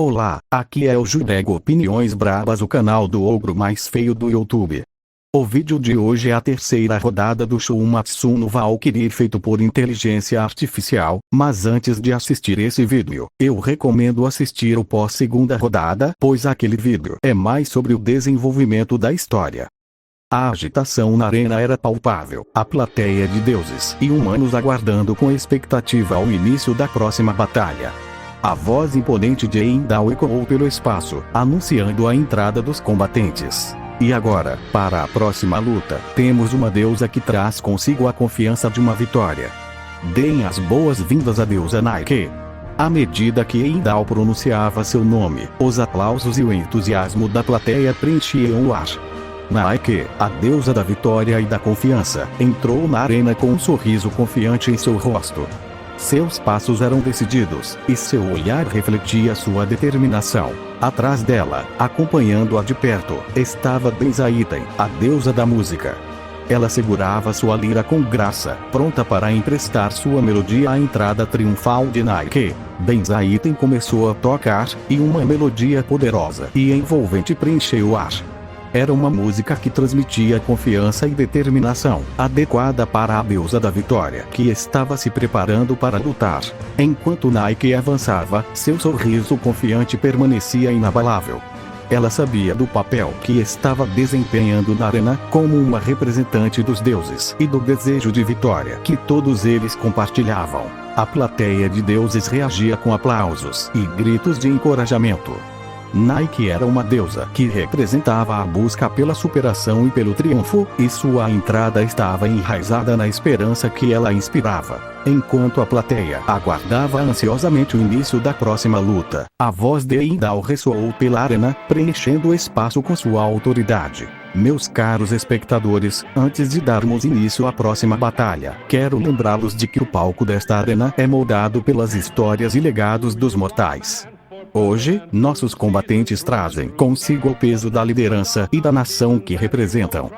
Olá, aqui é o Jurego Opiniões Brabas, o canal do ogro mais feio do YouTube. O vídeo de hoje é a terceira rodada do Shumatsu no Valkyrie feito por inteligência artificial, mas antes de assistir esse vídeo, eu recomendo assistir o pós-segunda rodada, pois aquele vídeo é mais sobre o desenvolvimento da história. A agitação na arena era palpável, a plateia de deuses e humanos aguardando com expectativa o início da próxima batalha. A voz imponente de Heimdall ecoou pelo espaço, anunciando a entrada dos combatentes. E agora, para a próxima luta, temos uma deusa que traz consigo a confiança de uma vitória. Deem as boas-vindas à deusa Nike. À medida que Heimdall pronunciava seu nome, os aplausos e o entusiasmo da plateia preenchiam o ar. Nike, a deusa da vitória e da confiança, entrou na arena com um sorriso confiante em seu rosto. Seus passos eram decididos, e seu olhar refletia sua determinação. Atrás dela, acompanhando-a de perto, estava Benzaiten, a deusa da música. Ela segurava sua lira com graça, pronta para emprestar sua melodia à entrada triunfal de Nike. Benzaiten começou a tocar, e uma melodia poderosa e envolvente preencheu o ar. Era uma música que transmitia confiança e determinação, adequada para a deusa da vitória que estava se preparando para lutar. Enquanto Nike avançava, seu sorriso confiante permanecia inabalável. Ela sabia do papel que estava desempenhando na arena, como uma representante dos deuses e do desejo de vitória que todos eles compartilhavam. A plateia de deuses reagia com aplausos e gritos de encorajamento. Nike era uma deusa que representava a busca pela superação e pelo triunfo, e sua entrada estava enraizada na esperança que ela inspirava. Enquanto a plateia aguardava ansiosamente o início da próxima luta, a voz de Heimdall ressoou pela arena, preenchendo o espaço com sua autoridade. Meus caros espectadores, antes de darmos início à próxima batalha, quero lembrá-los de que o palco desta arena é moldado pelas histórias e legados dos mortais. Hoje, nossos combatentes trazem consigo o peso da liderança e da nação que representam.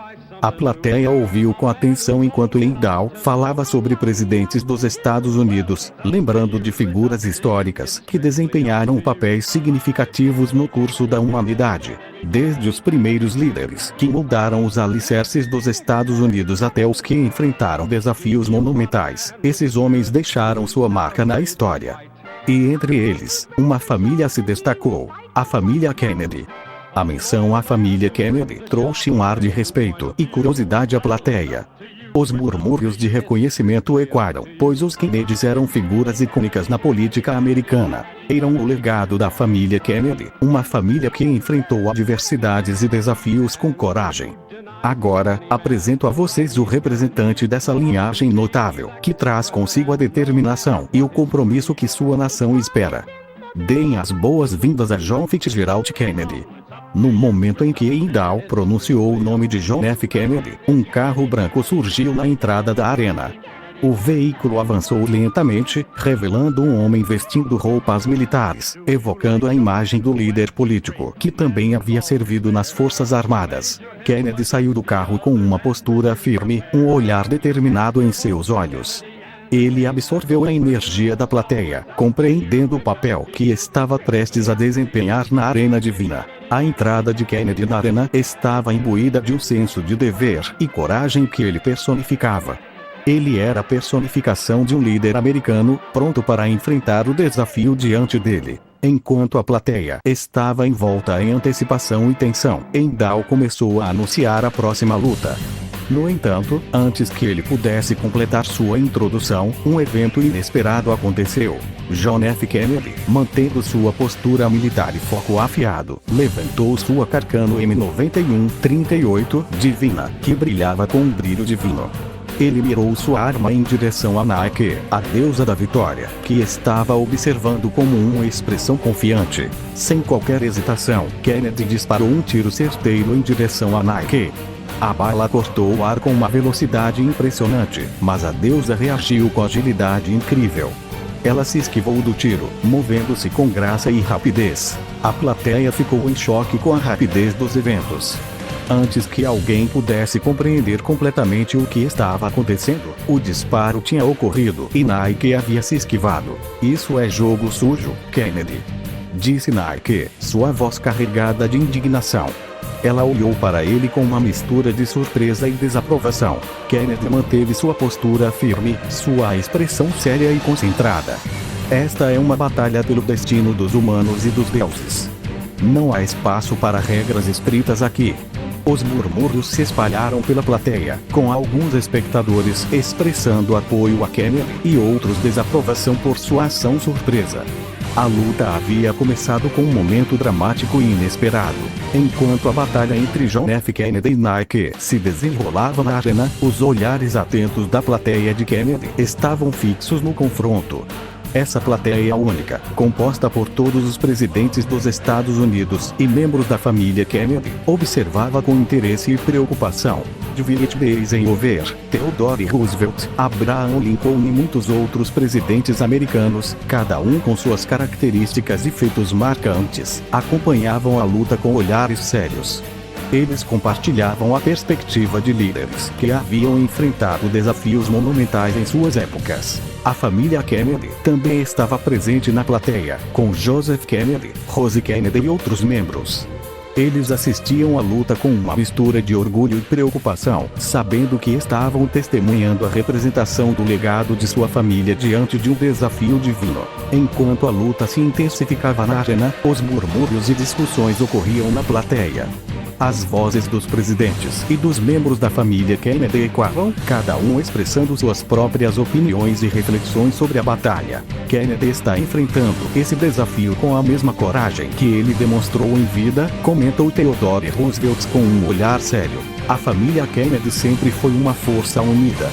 A plateia ouviu com atenção enquanto Heimdall falava sobre presidentes dos Estados Unidos, lembrando de figuras históricas que desempenharam papéis significativos no curso da humanidade. Desde os primeiros líderes que moldaram os alicerces dos Estados Unidos até os que enfrentaram desafios monumentais, esses homens deixaram sua marca na história. E entre eles, uma família se destacou, a família Kennedy. A menção à família Kennedy trouxe um ar de respeito e curiosidade à plateia. Os murmúrios de reconhecimento ecoaram, pois os Kennedys eram figuras icônicas na política americana. Eram o legado da família Kennedy, uma família que enfrentou adversidades e desafios com coragem. Agora, apresento a vocês o representante dessa linhagem notável, que traz consigo a determinação e o compromisso que sua nação espera. Deem as boas-vindas a John Fitzgerald Kennedy. No momento em que Heimdall pronunciou o nome de John F. Kennedy, um carro branco surgiu na entrada da arena. O veículo avançou lentamente, revelando um homem vestindo roupas militares, evocando a imagem do líder político que também havia servido nas Forças Armadas. Kennedy saiu do carro com uma postura firme, um olhar determinado em seus olhos. Ele absorveu a energia da plateia, compreendendo o papel que estava prestes a desempenhar na arena divina. A entrada de Kennedy na arena estava imbuída de um senso de dever e coragem que ele personificava. Ele era a personificação de um líder americano, pronto para enfrentar o desafio diante dele. Enquanto a plateia estava envolta em antecipação e tensão, Heimdall começou a anunciar a próxima luta. No entanto, antes que ele pudesse completar sua introdução, um evento inesperado aconteceu. John F. Kennedy, mantendo sua postura militar e foco afiado, levantou sua Carcano M91-38 divina, que brilhava com um brilho divino. Ele mirou sua arma em direção a Nike, a deusa da vitória, que estava observando como uma expressão confiante. Sem qualquer hesitação, Kennedy disparou um tiro certeiro em direção a Nike. A bala cortou o ar com uma velocidade impressionante, mas a deusa reagiu com agilidade incrível. Ela se esquivou do tiro, movendo-se com graça e rapidez. A plateia ficou em choque com a rapidez dos eventos. Antes que alguém pudesse compreender completamente o que estava acontecendo, o disparo tinha ocorrido e Nike havia se esquivado. Isso é jogo sujo, Kennedy. disse Nike, sua voz carregada de indignação. Ela olhou para ele com uma mistura de surpresa e desaprovação. Kennedy manteve sua postura firme, sua expressão séria e concentrada. Esta é uma batalha pelo destino dos humanos e dos deuses. Não há espaço para regras estritas aqui. Os murmúrios se espalharam pela plateia, com alguns espectadores expressando apoio a Kennedy e outros desaprovação por sua ação surpresa. A luta havia começado com um momento dramático e inesperado. Enquanto a batalha entre John F. Kennedy e Nike se desenrolava na arena, os olhares atentos da plateia de Kennedy estavam fixos no confronto. Essa plateia única, composta por todos os presidentes dos Estados Unidos e membros da família Kennedy, observava com interesse e preocupação. Dwight Eisenhower, Theodore Roosevelt, Abraham Lincoln e muitos outros presidentes americanos, cada um com suas características e feitos marcantes, acompanhavam a luta com olhares sérios. Eles compartilhavam a perspectiva de líderes que haviam enfrentado desafios monumentais em suas épocas. A família Kennedy também estava presente na plateia, com Joseph Kennedy, Rose Kennedy e outros membros. Eles assistiam à luta com uma mistura de orgulho e preocupação, sabendo que estavam testemunhando a representação do legado de sua família diante de um desafio divino. Enquanto a luta se intensificava na arena, os murmúrios e discussões ocorriam na plateia. As vozes dos presidentes e dos membros da família Kennedy ecoavam, cada um expressando suas próprias opiniões e reflexões sobre a batalha. Kennedy está enfrentando esse desafio com a mesma coragem que ele demonstrou em vida, comentou Theodore Roosevelt com um olhar sério. A família Kennedy sempre foi uma força unida.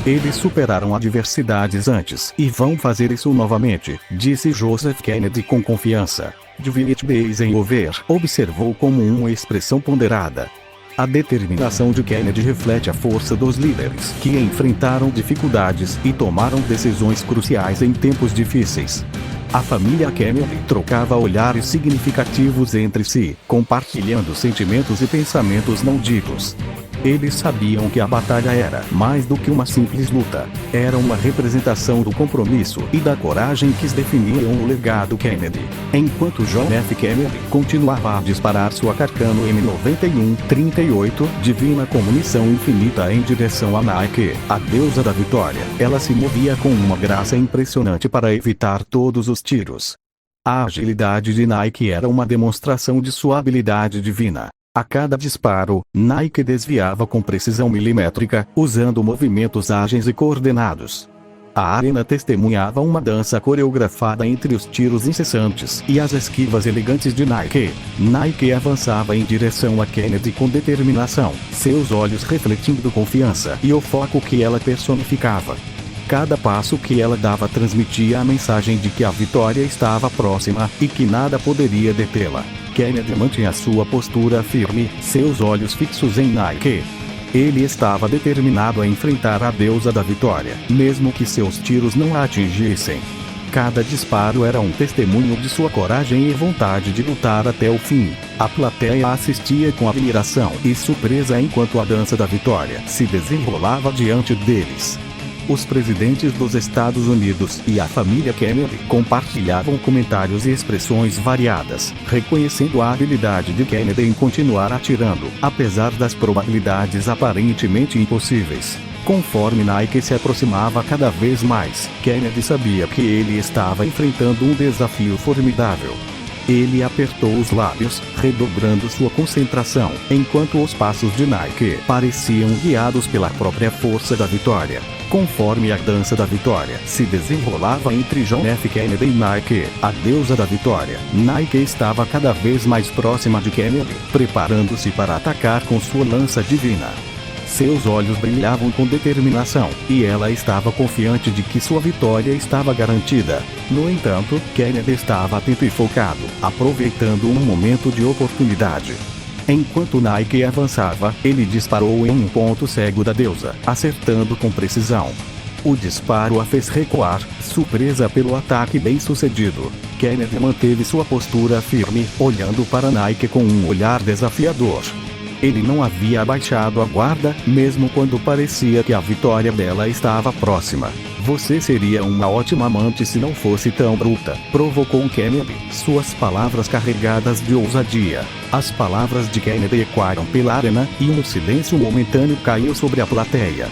Eles superaram adversidades antes e vão fazer isso novamente, disse Joseph Kennedy com confiança. Dwight Eisenhower observou como uma expressão ponderada. A determinação de Kennedy reflete a força dos líderes que enfrentaram dificuldades e tomaram decisões cruciais em tempos difíceis. A família Kennedy trocava olhares significativos entre si, compartilhando sentimentos e pensamentos não ditos. Eles sabiam que a batalha era mais do que uma simples luta. Era uma representação do compromisso e da coragem que definiam o legado Kennedy. Enquanto John F. Kennedy continuava a disparar sua Carcano M91-38, divina com munição infinita em direção a Nike, a deusa da vitória, ela se movia com uma graça impressionante para evitar todos os tiros. A agilidade de Nike era uma demonstração de sua habilidade divina. A cada disparo, Nike desviava com precisão milimétrica, usando movimentos ágeis e coordenados. A arena testemunhava uma dança coreografada entre os tiros incessantes e as esquivas elegantes de Nike. Nike avançava em direção a Kennedy com determinação, seus olhos refletindo confiança e o foco que ela personificava. Cada passo que ela dava transmitia a mensagem de que a vitória estava próxima e que nada poderia detê-la. Kennedy mantinha sua postura firme, seus olhos fixos em Nike. Ele estava determinado a enfrentar a deusa da vitória, mesmo que seus tiros não a atingissem. Cada disparo era um testemunho de sua coragem e vontade de lutar até o fim. A plateia assistia com admiração e surpresa enquanto a dança da vitória se desenrolava diante deles. Os presidentes dos Estados Unidos e a família Kennedy compartilhavam comentários e expressões variadas, reconhecendo a habilidade de Kennedy em continuar atirando, apesar das probabilidades aparentemente impossíveis. Conforme Nike se aproximava cada vez mais, Kennedy sabia que ele estava enfrentando um desafio formidável. Ele apertou os lábios, redobrando sua concentração, enquanto os passos de Nike pareciam guiados pela própria força da vitória. Conforme a dança da vitória se desenrolava entre John F. Kennedy e Nike, a deusa da vitória, Nike estava cada vez mais próxima de Kennedy, preparando-se para atacar com sua lança divina. Seus olhos brilhavam com determinação, e ela estava confiante de que sua vitória estava garantida. No entanto, Kennedy estava atento e focado, aproveitando um momento de oportunidade. Enquanto Nike avançava, ele disparou em um ponto cego da deusa, acertando com precisão. O disparo a fez recuar, surpresa pelo ataque bem-sucedido. Kennedy manteve sua postura firme, olhando para Nike com um olhar desafiador. Ele não havia abaixado a guarda, mesmo quando parecia que a vitória dela estava próxima. Você seria uma ótima amante se não fosse tão bruta, provocou Kennedy, suas palavras carregadas de ousadia. As palavras de Kennedy ecoaram pela arena, e um silêncio momentâneo caiu sobre a plateia.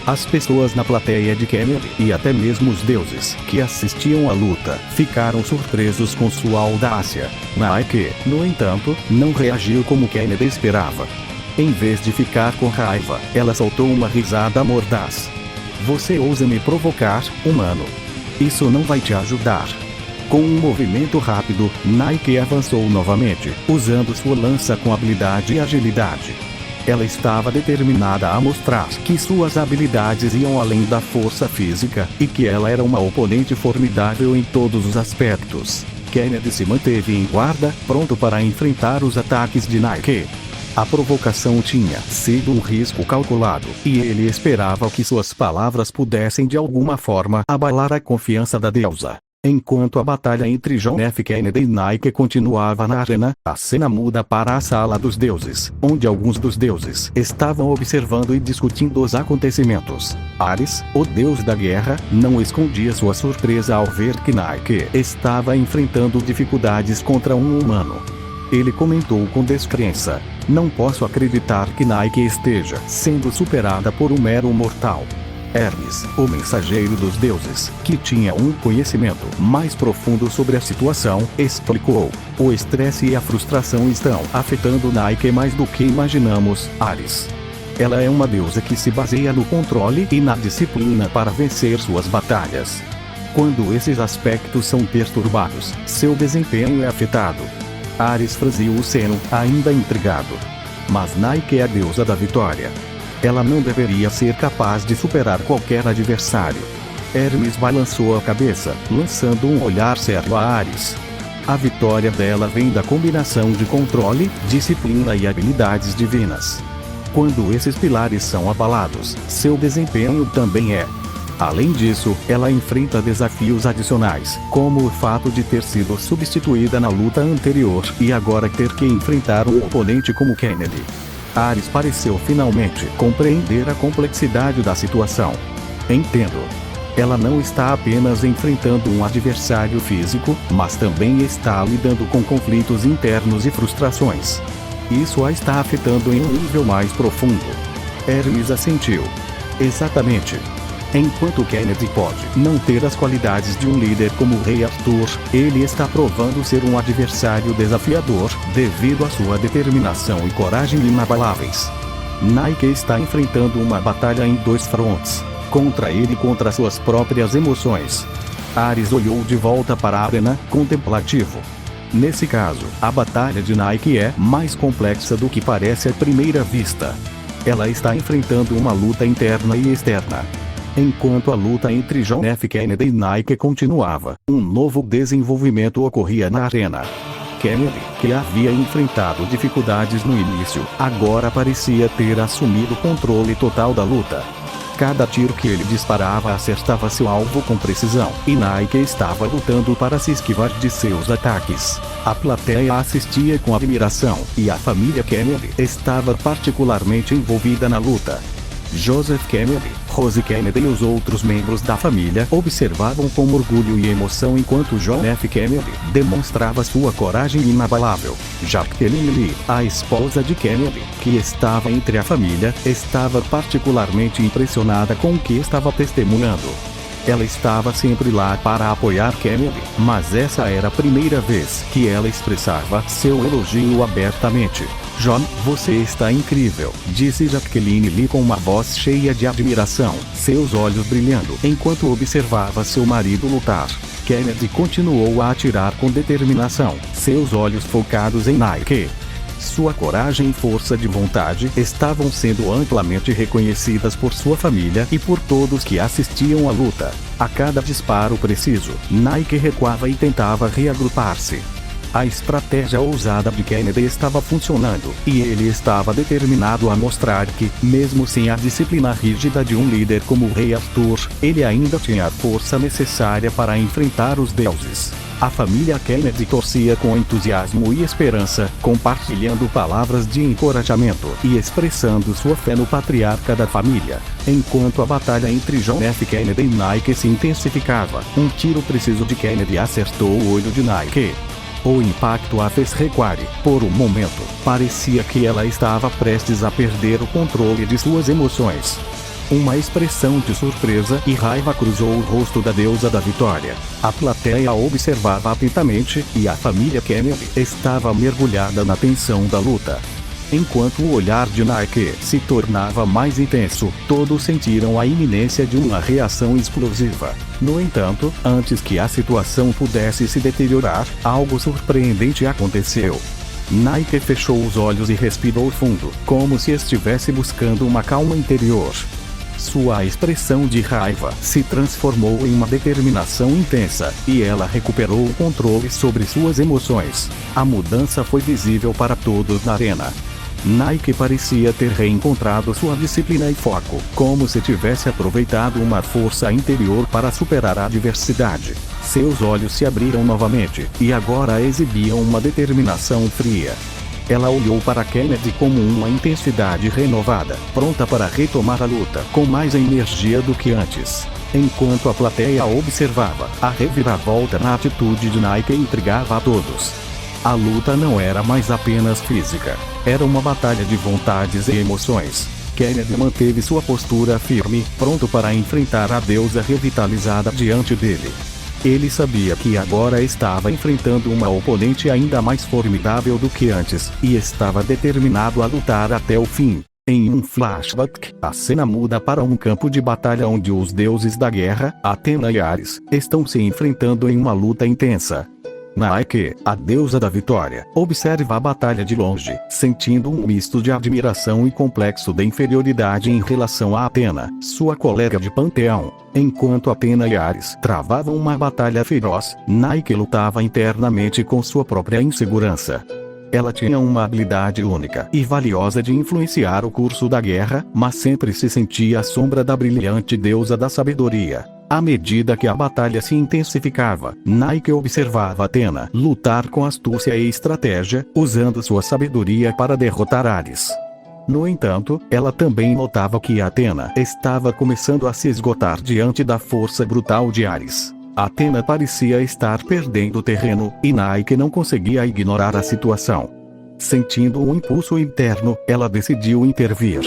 As pessoas na plateia de Kennedy, e até mesmo os deuses, que assistiam à luta, ficaram surpresos com sua audácia. Nike, no entanto, não reagiu como Kennedy esperava. Em vez de ficar com raiva, ela soltou uma risada mordaz. Você ousa me provocar, humano? Isso não vai te ajudar. Com um movimento rápido, Nike avançou novamente, usando sua lança com habilidade e agilidade. Ela estava determinada a mostrar que suas habilidades iam além da força física, e que ela era uma oponente formidável em todos os aspectos. Kennedy se manteve em guarda, pronto para enfrentar os ataques de Nike. A provocação tinha sido um risco calculado, e ele esperava que suas palavras pudessem de alguma forma abalar a confiança da deusa. Enquanto a batalha entre John F. Kennedy e Nike continuava na arena, a cena muda para a sala dos deuses, onde alguns dos deuses estavam observando e discutindo os acontecimentos. Ares, o deus da guerra, não escondia sua surpresa ao ver que Nike estava enfrentando dificuldades contra um humano. Ele comentou com descrença: "Não posso acreditar que Nike esteja sendo superada por um mero mortal." Hermes, o mensageiro dos deuses, que tinha um conhecimento mais profundo sobre a situação, explicou: "O estresse e a frustração estão afetando Nike mais do que imaginamos, Ares. Ela é uma deusa que se baseia no controle e na disciplina para vencer suas batalhas. Quando esses aspectos são perturbados, seu desempenho é afetado." Ares franziu o seno, ainda intrigado. Mas Nike é a deusa da vitória. Ela não deveria ser capaz de superar qualquer adversário. Hermes balançou a cabeça, lançando um olhar sério a Ares. A vitória dela vem da combinação de controle, disciplina e habilidades divinas. Quando esses pilares são abalados, seu desempenho também é. Além disso, ela enfrenta desafios adicionais, como o fato de ter sido substituída na luta anterior e agora ter que enfrentar um oponente como Kennedy. Ares pareceu finalmente compreender a complexidade da situação. Entendo. Ela não está apenas enfrentando um adversário físico, mas também está lidando com conflitos internos e frustrações. Isso a está afetando em um nível mais profundo. Hermes assentiu. Exatamente. Enquanto Kennedy pode não ter as qualidades de um líder como o Rei Arthur, ele está provando ser um adversário desafiador, devido à sua determinação e coragem inabaláveis. Nike está enfrentando uma batalha em dois frontes, contra ele e contra suas próprias emoções. Ares olhou de volta para a arena, contemplativo. Nesse caso, a batalha de Nike é mais complexa do que parece à primeira vista. Ela está enfrentando uma luta interna e externa. Enquanto a luta entre John F. Kennedy e Nike continuava, um novo desenvolvimento ocorria na arena. Kennedy, que havia enfrentado dificuldades no início, agora parecia ter assumido o controle total da luta. Cada tiro que ele disparava acertava seu alvo com precisão, e Nike estava lutando para se esquivar de seus ataques. A plateia assistia com admiração, e a família Kennedy estava particularmente envolvida na luta. Joseph Kennedy, Rose Kennedy e os outros membros da família observavam com orgulho e emoção enquanto John F. Kennedy demonstrava sua coragem inabalável. Jacqueline Lee, a esposa de Kennedy, que estava entre a família, estava particularmente impressionada com o que estava testemunhando. Ela estava sempre lá para apoiar Kennedy, mas essa era a primeira vez que ela expressava seu elogio abertamente. "John, você está incrível", disse Jacqueline Lee com uma voz cheia de admiração, seus olhos brilhando enquanto observava seu marido lutar. Kennedy continuou a atirar com determinação, seus olhos focados em Nike. Sua coragem e força de vontade estavam sendo amplamente reconhecidas por sua família e por todos que assistiam à luta. A cada disparo preciso, Nike recuava e tentava reagrupar-se. A estratégia ousada de Kennedy estava funcionando, e ele estava determinado a mostrar que, mesmo sem a disciplina rígida de um líder como o Rei Arthur, ele ainda tinha a força necessária para enfrentar os deuses. A família Kennedy torcia com entusiasmo e esperança, compartilhando palavras de encorajamento e expressando sua fé no patriarca da família. Enquanto a batalha entre John F. Kennedy e Nike se intensificava, um tiro preciso de Kennedy acertou o olho de Nike. O impacto a fez recuar e, por um momento, parecia que ela estava prestes a perder o controle de suas emoções. Uma expressão de surpresa e raiva cruzou o rosto da deusa da vitória. A plateia observava atentamente, e a família Kennedy estava mergulhada na tensão da luta. Enquanto o olhar de Nike se tornava mais intenso, todos sentiram a iminência de uma reação explosiva. No entanto, antes que a situação pudesse se deteriorar, algo surpreendente aconteceu. Nike fechou os olhos e respirou fundo, como se estivesse buscando uma calma interior. Sua expressão de raiva se transformou em uma determinação intensa, e ela recuperou o controle sobre suas emoções. A mudança foi visível para todos na arena. Nike parecia ter reencontrado sua disciplina e foco, como se tivesse aproveitado uma força interior para superar a adversidade. Seus olhos se abriram novamente, e agora exibiam uma determinação fria. Ela olhou para Kennedy com uma intensidade renovada, pronta para retomar a luta com mais energia do que antes. Enquanto a plateia observava, a reviravolta na atitude de Nike intrigava a todos. A luta não era mais apenas física. Era uma batalha de vontades e emoções. Kennedy manteve sua postura firme, pronto para enfrentar a deusa revitalizada diante dele. Ele sabia que agora estava enfrentando uma oponente ainda mais formidável do que antes, e estava determinado a lutar até o fim. Em um flashback, a cena muda para um campo de batalha onde os deuses da guerra, Atena e Ares, estão se enfrentando em uma luta intensa. Nike, a deusa da vitória, observa a batalha de longe, sentindo um misto de admiração e complexo de inferioridade em relação a Atena, sua colega de panteão. Enquanto Atena e Ares travavam uma batalha feroz, Nike lutava internamente com sua própria insegurança. Ela tinha uma habilidade única e valiosa de influenciar o curso da guerra, mas sempre se sentia à sombra da brilhante deusa da sabedoria. À medida que a batalha se intensificava, Nike observava Atena lutar com astúcia e estratégia, usando sua sabedoria para derrotar Ares. No entanto, ela também notava que Atena estava começando a se esgotar diante da força brutal de Ares. Atena parecia estar perdendo terreno, e Nike não conseguia ignorar a situação. Sentindo um impulso interno, ela decidiu intervir.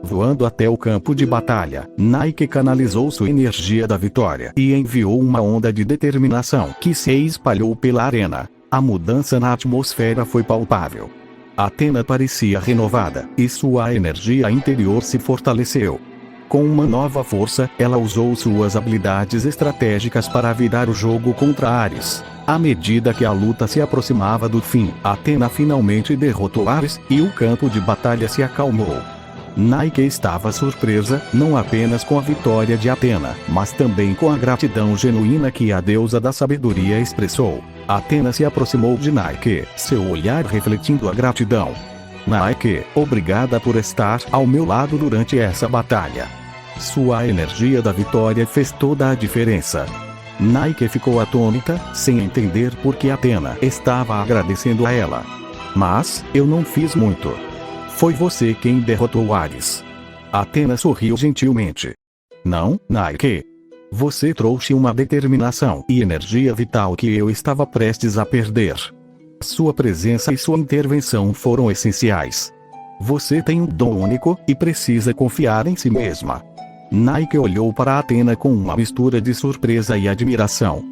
Voando até o campo de batalha, Nike canalizou sua energia da vitória e enviou uma onda de determinação que se espalhou pela arena. A mudança na atmosfera foi palpável. Atena parecia renovada, e sua energia interior se fortaleceu. Com uma nova força, ela usou suas habilidades estratégicas para virar o jogo contra Ares. À medida que a luta se aproximava do fim, Atena finalmente derrotou Ares, e o campo de batalha se acalmou. Nike estava surpresa, não apenas com a vitória de Atena, mas também com a gratidão genuína que a deusa da sabedoria expressou. Atena se aproximou de Nike, seu olhar refletindo a gratidão. Nike, obrigada por estar ao meu lado durante essa batalha. Sua energia da vitória fez toda a diferença. Nike ficou atônita, sem entender por que Atena estava agradecendo a ela. Mas, eu não fiz muito. Foi você quem derrotou Ares. Atena sorriu gentilmente. Não, Nike. Você trouxe uma determinação e energia vital que eu estava prestes a perder. Sua presença e sua intervenção foram essenciais. Você tem um dom único e precisa confiar em si mesma. Nike olhou para Atena com uma mistura de surpresa e admiração.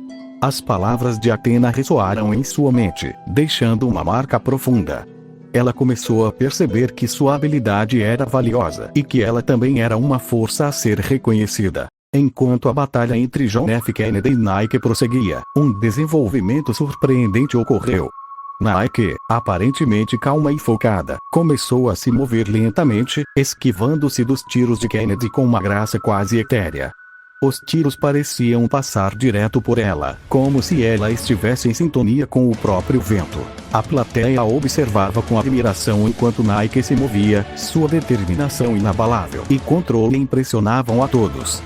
As palavras de Atena ressoaram em sua mente, deixando uma marca profunda. Ela começou a perceber que sua habilidade era valiosa e que ela também era uma força a ser reconhecida. Enquanto a batalha entre John F. Kennedy e Nike prosseguia, um desenvolvimento surpreendente ocorreu. Nike, aparentemente calma e focada, começou a se mover lentamente, esquivando-se dos tiros de Kennedy com uma graça quase etérea. Os tiros pareciam passar direto por ela, como se ela estivesse em sintonia com o próprio vento. A plateia a observava com admiração enquanto Nike se movia, sua determinação inabalável e controle impressionavam a todos.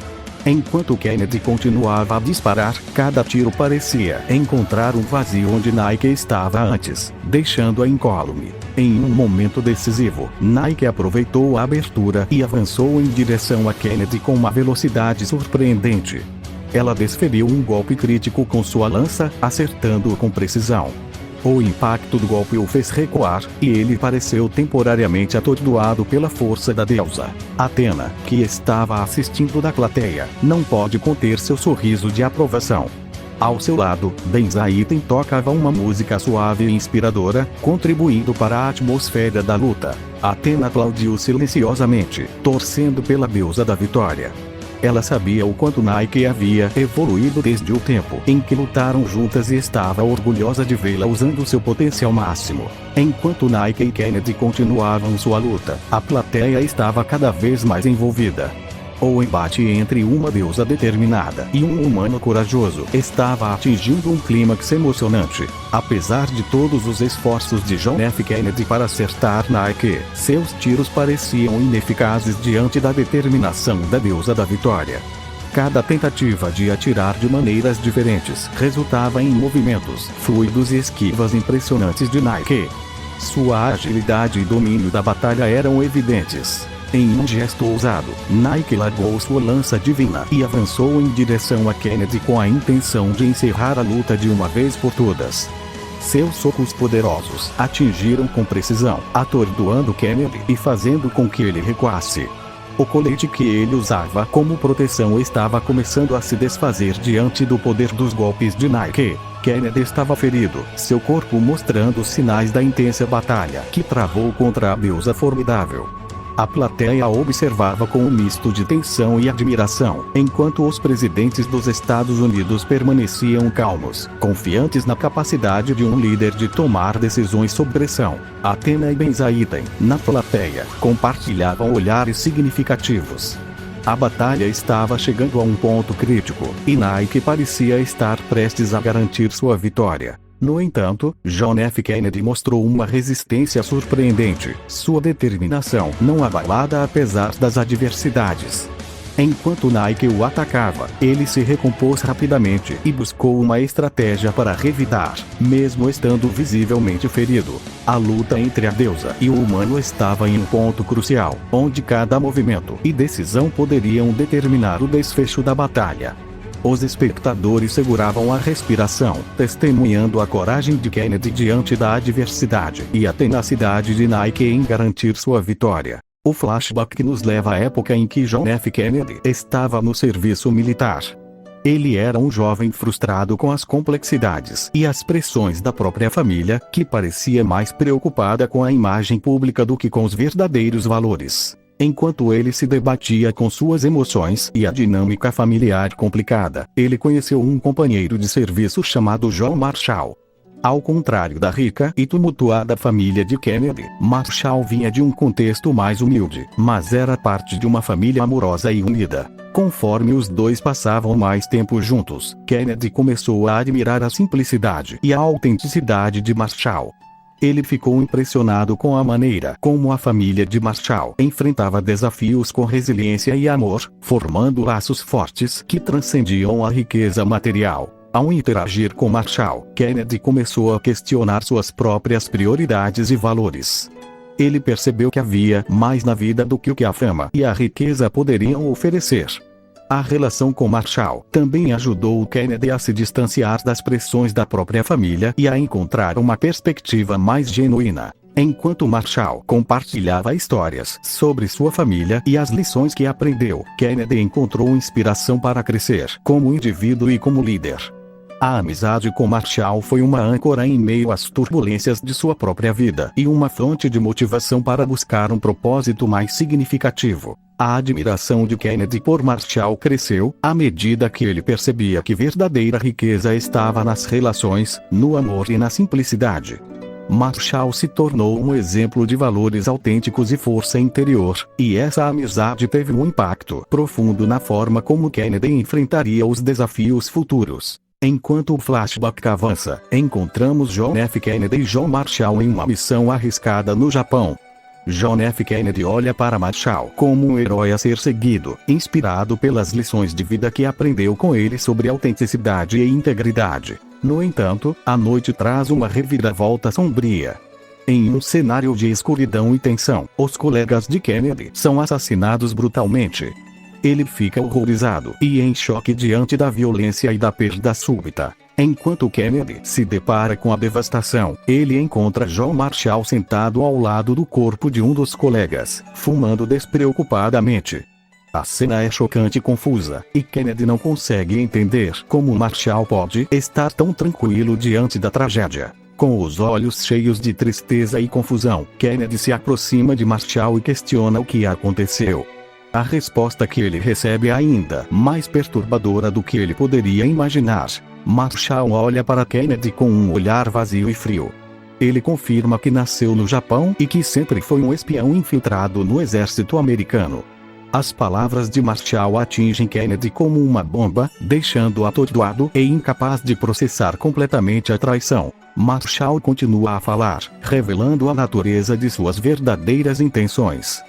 Enquanto Kennedy continuava a disparar, cada tiro parecia encontrar um vazio onde Nike estava antes, deixando-a incólume. Em um momento decisivo, Nike aproveitou a abertura e avançou em direção a Kennedy com uma velocidade surpreendente. Ela desferiu um golpe crítico com sua lança, acertando-o com precisão. O impacto do golpe o fez recuar, e ele pareceu temporariamente atordoado pela força da deusa. Athena, que estava assistindo da plateia, não pode conter seu sorriso de aprovação. Ao seu lado, Benzaiten tocava uma música suave e inspiradora, contribuindo para a atmosfera da luta. Athena aplaudiu silenciosamente, torcendo pela deusa da vitória. Ela sabia o quanto Nike havia evoluído desde o tempo em que lutaram juntas e estava orgulhosa de vê-la usando seu potencial máximo. Enquanto Nike e Kennedy continuavam sua luta, a plateia estava cada vez mais envolvida. O embate entre uma deusa determinada e um humano corajoso estava atingindo um clímax emocionante. Apesar de todos os esforços de John F. Kennedy para acertar Nike, seus tiros pareciam ineficazes diante da determinação da deusa da vitória. Cada tentativa de atirar de maneiras diferentes resultava em movimentos fluidos e esquivas impressionantes de Nike. Sua agilidade e domínio da batalha eram evidentes. Em um gesto ousado, Nike largou sua lança divina e avançou em direção a Kennedy com a intenção de encerrar a luta de uma vez por todas. Seus socos poderosos atingiram com precisão, atordoando Kennedy e fazendo com que ele recuasse. O colete que ele usava como proteção estava começando a se desfazer diante do poder dos golpes de Nike. Kennedy estava ferido, seu corpo mostrando sinais da intensa batalha que travou contra a deusa formidável. A plateia observava com um misto de tensão e admiração, enquanto os presidentes dos Estados Unidos permaneciam calmos, confiantes na capacidade de um líder de tomar decisões sob pressão. Athena e Benzaiten, na plateia, compartilhavam olhares significativos. A batalha estava chegando a um ponto crítico, e Nike parecia estar prestes a garantir sua vitória. No entanto, John F. Kennedy mostrou uma resistência surpreendente, sua determinação não abalada apesar das adversidades. Enquanto Nike o atacava, ele se recompôs rapidamente e buscou uma estratégia para revidar, mesmo estando visivelmente ferido. A luta entre a deusa e o humano estava em um ponto crucial, onde cada movimento e decisão poderiam determinar o desfecho da batalha. Os espectadores seguravam a respiração, testemunhando a coragem de Kennedy diante da adversidade e a tenacidade de Nike em garantir sua vitória. O flashback nos leva à época em que John F. Kennedy estava no serviço militar. Ele era um jovem frustrado com as complexidades e as pressões da própria família, que parecia mais preocupada com a imagem pública do que com os verdadeiros valores. Enquanto ele se debatia com suas emoções e a dinâmica familiar complicada, ele conheceu um companheiro de serviço chamado John Marshall. Ao contrário da rica e tumultuada família de Kennedy, Marshall vinha de um contexto mais humilde, mas era parte de uma família amorosa e unida. Conforme os dois passavam mais tempo juntos, Kennedy começou a admirar a simplicidade e a autenticidade de Marshall. Ele ficou impressionado com a maneira como a família de Marshall enfrentava desafios com resiliência e amor, formando laços fortes que transcendiam a riqueza material. Ao interagir com Marshall, Kennedy começou a questionar suas próprias prioridades e valores. Ele percebeu que havia mais na vida do que o que a fama e a riqueza poderiam oferecer. A relação com Marshall também ajudou Kennedy a se distanciar das pressões da própria família e a encontrar uma perspectiva mais genuína. Enquanto Marshall compartilhava histórias sobre sua família e as lições que aprendeu, Kennedy encontrou inspiração para crescer como indivíduo e como líder. A amizade com Marshall foi uma âncora em meio às turbulências de sua própria vida e uma fonte de motivação para buscar um propósito mais significativo. A admiração de Kennedy por Marshall cresceu à medida que ele percebia que verdadeira riqueza estava nas relações, no amor e na simplicidade. Marshall se tornou um exemplo de valores autênticos e força interior, e essa amizade teve um impacto profundo na forma como Kennedy enfrentaria os desafios futuros. Enquanto o flashback avança, encontramos John F. Kennedy e John Marshall em uma missão arriscada no Japão. John F. Kennedy olha para Marshall como um herói a ser seguido, inspirado pelas lições de vida que aprendeu com ele sobre autenticidade e integridade. No entanto, a noite traz uma reviravolta sombria. Em um cenário de escuridão e tensão, os colegas de Kennedy são assassinados brutalmente. Ele fica horrorizado e em choque diante da violência e da perda súbita. Enquanto Kennedy se depara com a devastação, ele encontra John Marshall sentado ao lado do corpo de um dos colegas, fumando despreocupadamente. A cena é chocante e confusa, e Kennedy não consegue entender como Marshall pode estar tão tranquilo diante da tragédia. Com os olhos cheios de tristeza e confusão, Kennedy se aproxima de Marshall e questiona o que aconteceu. A resposta que ele recebe é ainda mais perturbadora do que ele poderia imaginar. Marshall olha para Kennedy com um olhar vazio e frio. Ele confirma que nasceu no Japão e que sempre foi um espião infiltrado no exército americano. As palavras de Marshall atingem Kennedy como uma bomba, deixando-o atordoado e incapaz de processar completamente a traição. Marshall continua a falar, revelando a natureza de suas verdadeiras intenções.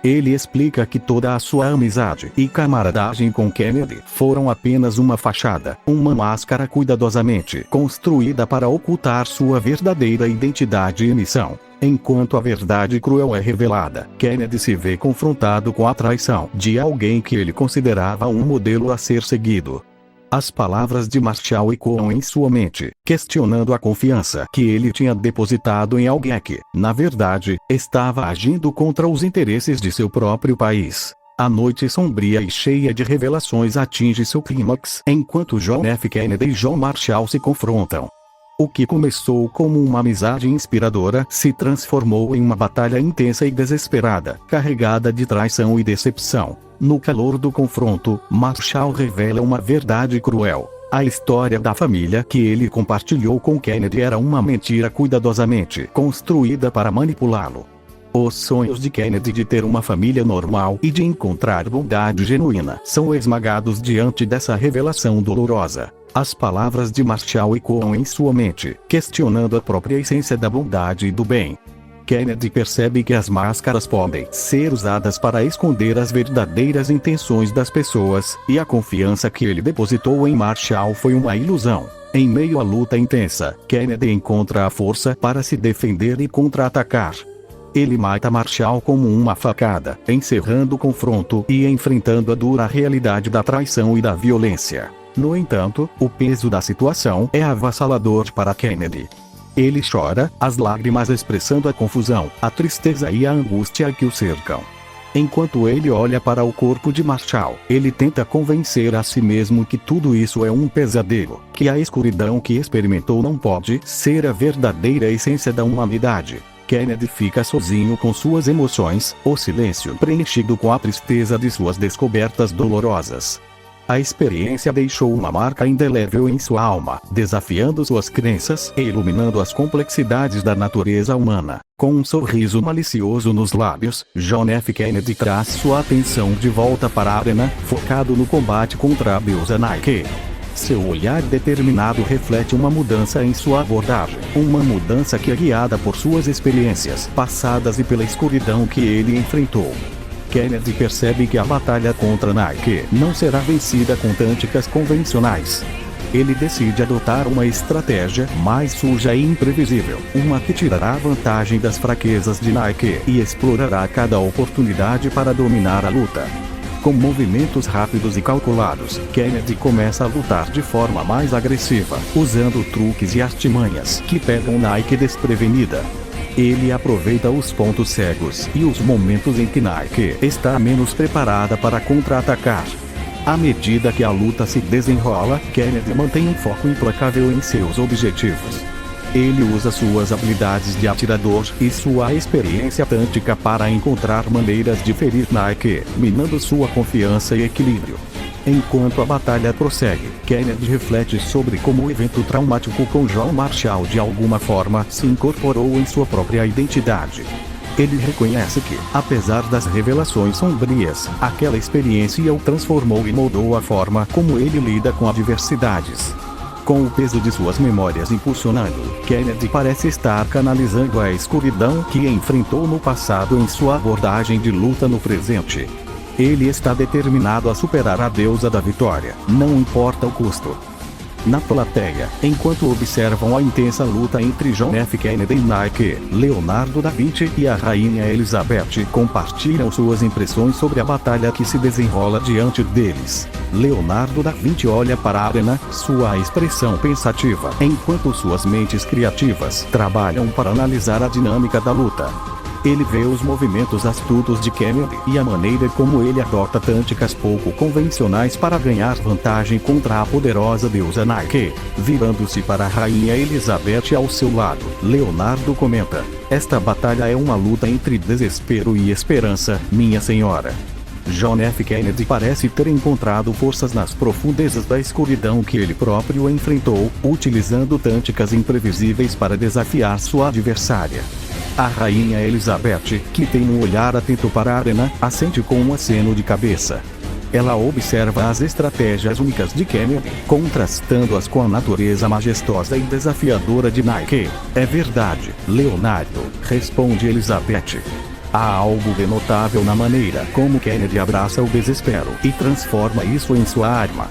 Ele explica que toda a sua amizade e camaradagem com Kennedy foram apenas uma fachada, uma máscara cuidadosamente construída para ocultar sua verdadeira identidade e missão. Enquanto a verdade cruel é revelada, Kennedy se vê confrontado com a traição de alguém que ele considerava um modelo a ser seguido. As palavras de Marshall ecoam em sua mente, questionando a confiança que ele tinha depositado em alguém que, na verdade, estava agindo contra os interesses de seu próprio país. A noite sombria e cheia de revelações atinge seu clímax enquanto John F. Kennedy e John Marshall se confrontam. O que começou como uma amizade inspiradora se transformou em uma batalha intensa e desesperada, carregada de traição e decepção. No calor do confronto, Marshall revela uma verdade cruel. A história da família que ele compartilhou com Kennedy era uma mentira cuidadosamente construída para manipulá-lo. Os sonhos de Kennedy de ter uma família normal e de encontrar bondade genuína são esmagados diante dessa revelação dolorosa. As palavras de Marshall ecoam em sua mente, questionando a própria essência da bondade e do bem. Kennedy percebe que as máscaras podem ser usadas para esconder as verdadeiras intenções das pessoas, e a confiança que ele depositou em Marshall foi uma ilusão. Em meio à luta intensa, Kennedy encontra a força para se defender e contra-atacar. Ele mata Marshall como uma facada, encerrando o confronto e enfrentando a dura realidade da traição e da violência. No entanto, o peso da situação é avassalador para Kennedy. Ele chora, as lágrimas expressando a confusão, a tristeza e a angústia que o cercam. Enquanto ele olha para o corpo de Marshall, ele tenta convencer a si mesmo que tudo isso é um pesadelo, que a escuridão que experimentou não pode ser a verdadeira essência da humanidade. Kennedy fica sozinho com suas emoções, o silêncio preenchido com a tristeza de suas descobertas dolorosas. A experiência deixou uma marca indelével em sua alma, desafiando suas crenças e iluminando as complexidades da natureza humana. Com um sorriso malicioso nos lábios, John F. Kennedy traz sua atenção de volta para a arena, focado no combate contra a deusa Nike. Seu olhar determinado reflete uma mudança em sua abordagem, uma mudança que é guiada por suas experiências passadas e pela escuridão que ele enfrentou. Kennedy percebe que a batalha contra Nike não será vencida com táticas convencionais. Ele decide adotar uma estratégia mais suja e imprevisível, uma que tirará vantagem das fraquezas de Nike e explorará cada oportunidade para dominar a luta. Com movimentos rápidos e calculados, Kennedy começa a lutar de forma mais agressiva, usando truques e artimanhas que pegam Nike desprevenida. Ele aproveita os pontos cegos e os momentos em que Nike está menos preparada para contra-atacar. À medida que a luta se desenrola, Kennedy mantém um foco implacável em seus objetivos. Ele usa suas habilidades de atirador e sua experiência tática para encontrar maneiras de ferir Nike, minando sua confiança e equilíbrio. Enquanto a batalha prossegue, Kennedy reflete sobre como o evento traumático com John Marshall de alguma forma se incorporou em sua própria identidade. Ele reconhece que, apesar das revelações sombrias, aquela experiência o transformou e moldou a forma como ele lida com adversidades. Com o peso de suas memórias impulsionando, Kennedy parece estar canalizando a escuridão que enfrentou no passado em sua abordagem de luta no presente. Ele está determinado a superar a deusa da vitória, não importa o custo. Na plateia, enquanto observam a intensa luta entre John F. Kennedy e Nike, Leonardo da Vinci e a Rainha Elizabeth compartilham suas impressões sobre a batalha que se desenrola diante deles. Leonardo da Vinci olha para a arena, sua expressão pensativa, enquanto suas mentes criativas trabalham para analisar a dinâmica da luta. Ele vê os movimentos astutos de Kennedy e a maneira como ele adota táticas pouco convencionais para ganhar vantagem contra a poderosa deusa Nike. Virando-se para a Rainha Elizabeth ao seu lado, Leonardo comenta: "Esta batalha é uma luta entre desespero e esperança, minha senhora." John F. Kennedy parece ter encontrado forças nas profundezas da escuridão que ele próprio enfrentou, utilizando táticas imprevisíveis para desafiar sua adversária. A Rainha Elizabeth, que tem um olhar atento para a arena, assente com um aceno de cabeça. Ela observa as estratégias únicas de Kennedy, contrastando-as com a natureza majestosa e desafiadora de Nike. "É verdade, Leonardo", responde Elizabeth. Há algo de notável na maneira como Kennedy abraça o desespero e transforma isso em sua arma.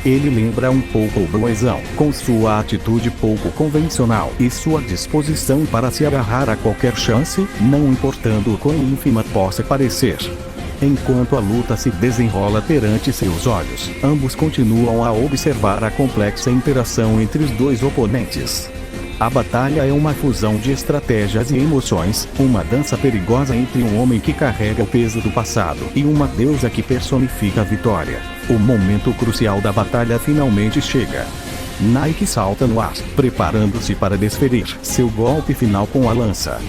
Ele lembra um pouco o Broenzão, com sua atitude pouco convencional e sua disposição para se agarrar a qualquer chance, não importando o quão ínfima possa parecer. Enquanto a luta se desenrola perante seus olhos, ambos continuam a observar a complexa interação entre os dois oponentes. A batalha é uma fusão de estratégias e emoções, uma dança perigosa entre um homem que carrega o peso do passado e uma deusa que personifica a vitória. O momento crucial da batalha finalmente chega. Nike salta no ar, preparando-se para desferir seu golpe final com a lança.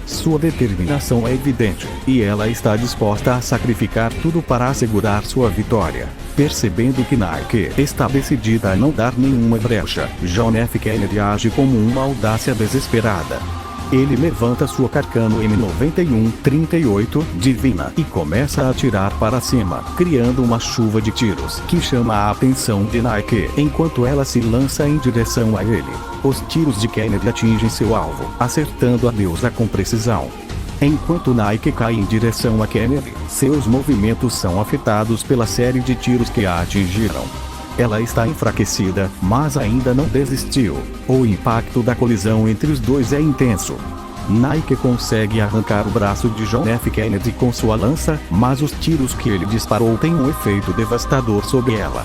Sua determinação é evidente, e ela está disposta a sacrificar tudo para assegurar sua vitória. Percebendo que Nike está decidida a não dar nenhuma brecha, John F. Kennedy age como uma audácia desesperada. Ele levanta sua Carcano M91-38 Divina e começa a atirar para cima, criando uma chuva de tiros que chama a atenção de Nike enquanto ela se lança em direção a ele. Os tiros de Kennedy atingem seu alvo, acertando a deusa com precisão. Enquanto Nike cai em direção a Kennedy, seus movimentos são afetados pela série de tiros que a atingiram. Ela está enfraquecida, mas ainda não desistiu. O impacto da colisão entre os dois é intenso. Nike consegue arrancar o braço de John F. Kennedy com sua lança, mas os tiros que ele disparou têm um efeito devastador sobre ela.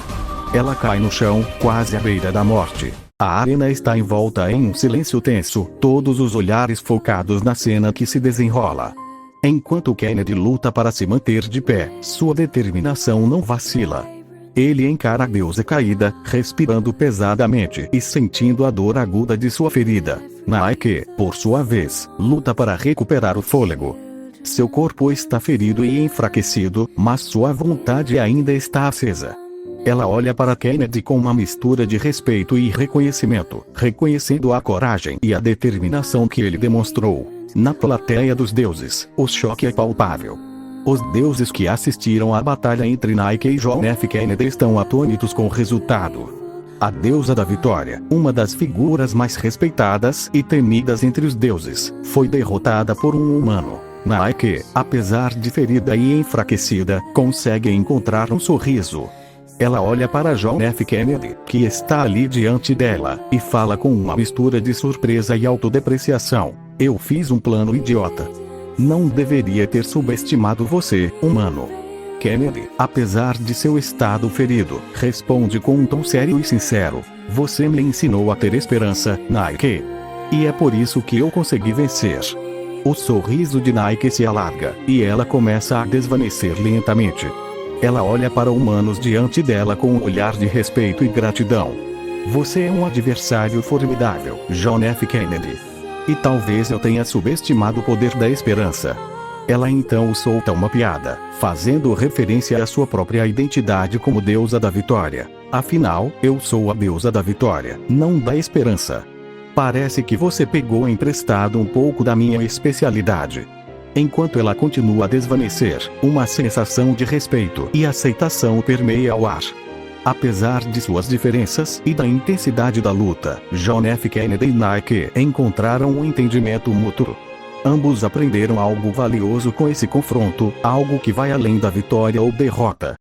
Ela cai no chão, quase à beira da morte. A arena está envolta em um silêncio tenso, todos os olhares focados na cena que se desenrola. Enquanto Kennedy luta para se manter de pé, sua determinação não vacila. Ele encara a deusa caída, respirando pesadamente e sentindo a dor aguda de sua ferida. Nike, por sua vez, luta para recuperar o fôlego. Seu corpo está ferido e enfraquecido, mas sua vontade ainda está acesa. Ela olha para Kennedy com uma mistura de respeito e reconhecimento, reconhecendo a coragem e a determinação que ele demonstrou. Na plateia dos deuses, o choque é palpável. Os deuses que assistiram à batalha entre Nike e John F. Kennedy estão atônitos com o resultado. A deusa da vitória, uma das figuras mais respeitadas e temidas entre os deuses, foi derrotada por um humano. Nike, apesar de ferida e enfraquecida, consegue encontrar um sorriso. Ela olha para John F. Kennedy, que está ali diante dela, e fala com uma mistura de surpresa e autodepreciação: "Eu fiz um plano idiota. Não deveria ter subestimado você, humano." Kennedy, apesar de seu estado ferido, responde com um tom sério e sincero: "Você me ensinou a ter esperança, Nike. E é por isso que eu consegui vencer." O sorriso de Nike se alarga, e ela começa a desvanecer lentamente. Ela olha para humanos diante dela com um olhar de respeito e gratidão. Você é um adversário formidável, John F. Kennedy. E talvez eu tenha subestimado o poder da esperança. Ela então solta uma piada, fazendo referência à sua própria identidade como deusa da vitória. Afinal, eu sou a deusa da vitória, não da esperança. Parece que você pegou emprestado um pouco da minha especialidade. Enquanto ela continua a desvanecer, uma sensação de respeito e aceitação permeia o ar. Apesar de suas diferenças e da intensidade da luta, John F. Kennedy e Nike encontraram um entendimento mútuo. Ambos aprenderam algo valioso com esse confronto, algo que vai além da vitória ou derrota.